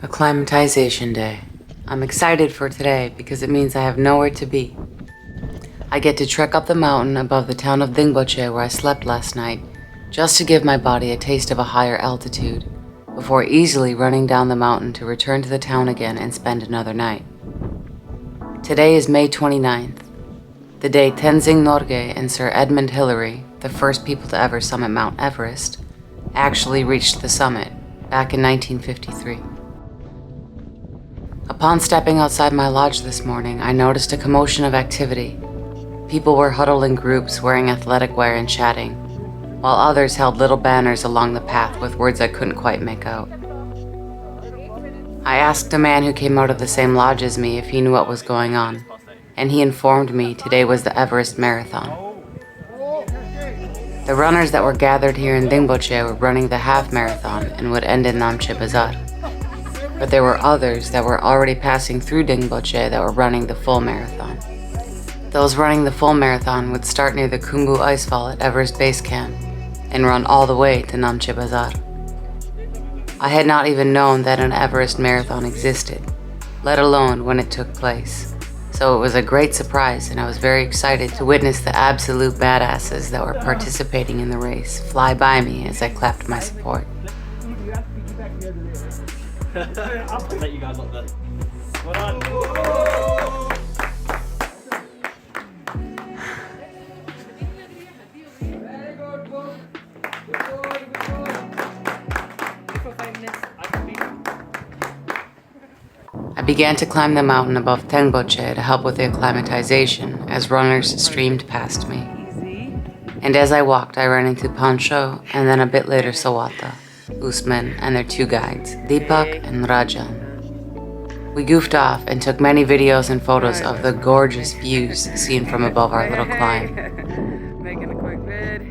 Acclimatization day. I'm excited for today because it means I have nowhere to be. I get to trek up the mountain above the town of Dingboche where I slept last night, just to give my body a taste of a higher altitude, before easily running down the mountain to return to the town again and spend another night. Today is May 29th, the day Tenzing Norgay and Sir Edmund Hillary, the first people to ever summit Mount Everest, actually reached the summit back in 1953. Upon stepping outside my lodge this morning, I noticed a commotion of activity. People were huddled in groups wearing athletic wear and chatting, while others held little banners along the path with words I couldn't quite make out. I asked a man who came out of the same lodge as me if he knew what was going on, and he informed me today was the Everest Marathon. The runners that were gathered here in Dingboche were running the half marathon and would end in Namche Bazaar. But there were others that were already passing through Dingboche that were running the full marathon. Those running the full marathon would start near the Khumbu Icefall at Everest Base Camp and run all the way to Namche Bazaar. I had not even known that an Everest marathon existed, let alone when it took place. So it was a great surprise, and I was very excited to witness the absolute badasses that were participating in the race fly by me as I clapped my support. I'll let you guys up there. Well done. I began to climb the mountain above Dingboche to help with the acclimatization as runners streamed past me. And as I walked, I ran into Pancho and then a bit later Sawata, Usman, and their two guides, Deepak and Rajan. We goofed off and took many videos and photos of the gorgeous views seen from above our little climb. Making a quick vid.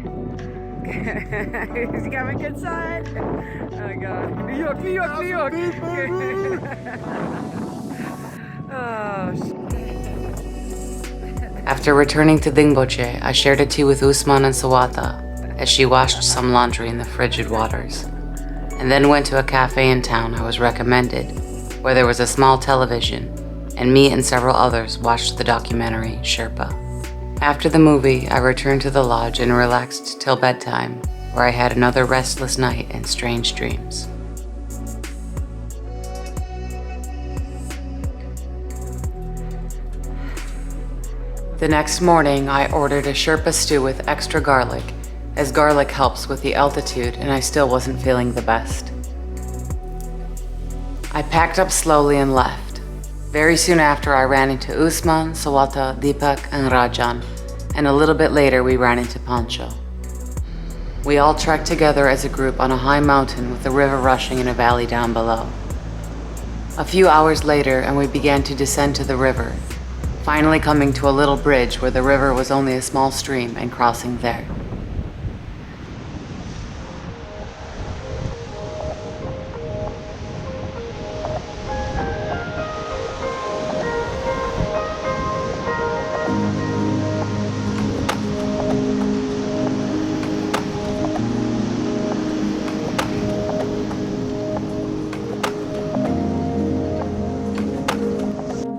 He's got my good side. Oh god. New York, New York, New York. Oh shit. After returning to Dingboche, I shared a tea with Usman and Sawata as she washed some laundry in the frigid waters, and then went to a cafe in town I was recommended, where there was a small television, and me and several others watched the documentary Sherpa. After the movie, I returned to the lodge and relaxed till bedtime, where I had another restless night and strange dreams. The next morning, I ordered a Sherpa stew with extra garlic, as garlic helps with the altitude and I still wasn't feeling the best. I packed up slowly and left. Very soon after, I ran into Usman, Sawata, Deepak, and Rajan, and a little bit later we ran into Pancho. We all trekked together as a group on a high mountain with the river rushing in a valley down below. A few hours later, and we began to descend to the river, finally coming to a little bridge where the river was only a small stream and crossing there.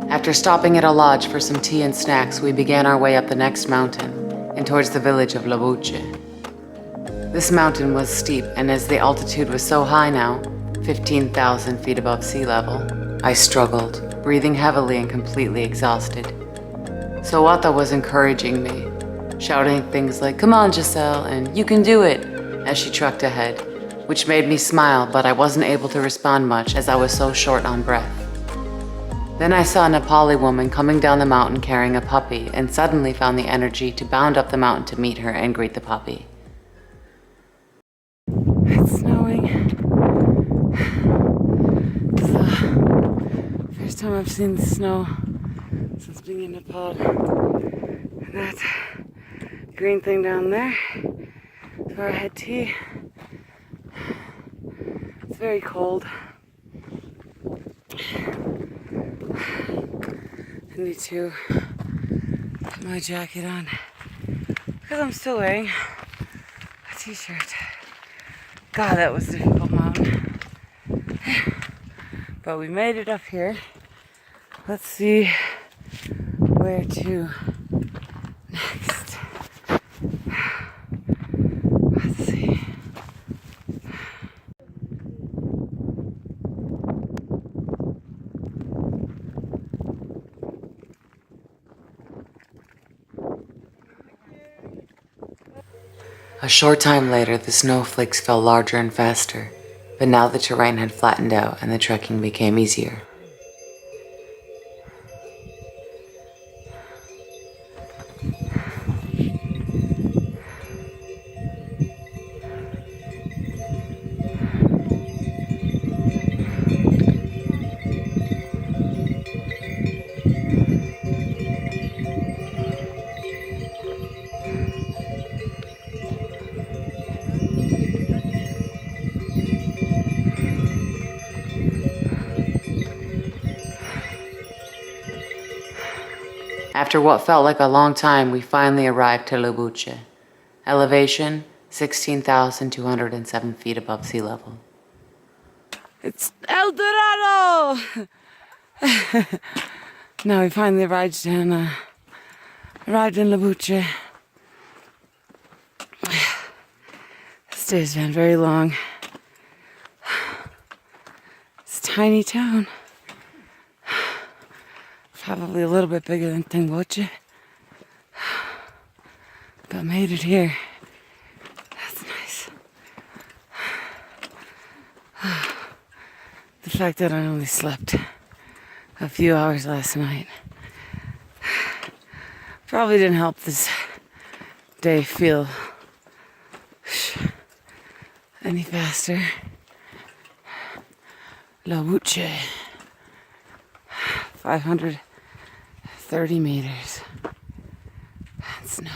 After stopping at a lodge for some tea and snacks, we began our way up the next mountain and towards the village of Lobuche. This mountain was steep, and as the altitude was so high now, 15,000 feet above sea level, I struggled, breathing heavily and completely exhausted. Sawata was encouraging me, shouting things like, "Come on, Gisselle," and "You can do it," as she trucked ahead, which made me smile, but I wasn't able to respond much as I was so short on breath. Then I saw a Nepali woman coming down the mountain carrying a puppy and suddenly found the energy to bound up the mountain to meet her and greet the puppy. It's snowing. It's the first time I've seen the snow since being in Nepal. And that green thing down there is where I had tea. It's very cold. I need to put my jacket on because I'm still wearing a t-shirt. God, that was a difficult mountain. But we made it up here. Let's see where to next. Let's see. A short time later, the snowflakes fell larger and faster, but now the terrain had flattened out and the trekking became easier. After what felt like a long time, we finally arrived to Lobuche. Elevation, 16,207 feet above sea level. It's El Dorado! Now we finally arrived in Lobuche. This day's been very long. It's a tiny town. Probably a little bit bigger than Dingboche. But made it here. That's nice. The fact that I only slept a few hours last night probably didn't help this day feel any faster. Lobuche. 530 meters. And snow.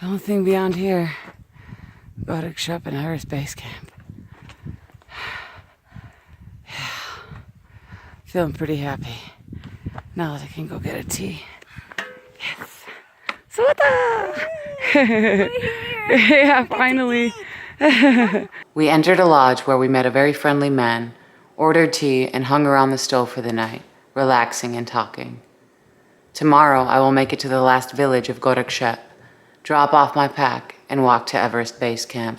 The only thing beyond here, Gisselle and Everest base camp. Yeah. Feeling pretty happy. Now that I can go get a tea. Yes. Suta! Yeah, finally. We entered a lodge where we met a very friendly man, ordered tea, and hung around the stove for the night, relaxing and talking. Tomorrow I will make it to the last village of Gisselle, drop off my pack, and walk to Everest base camp.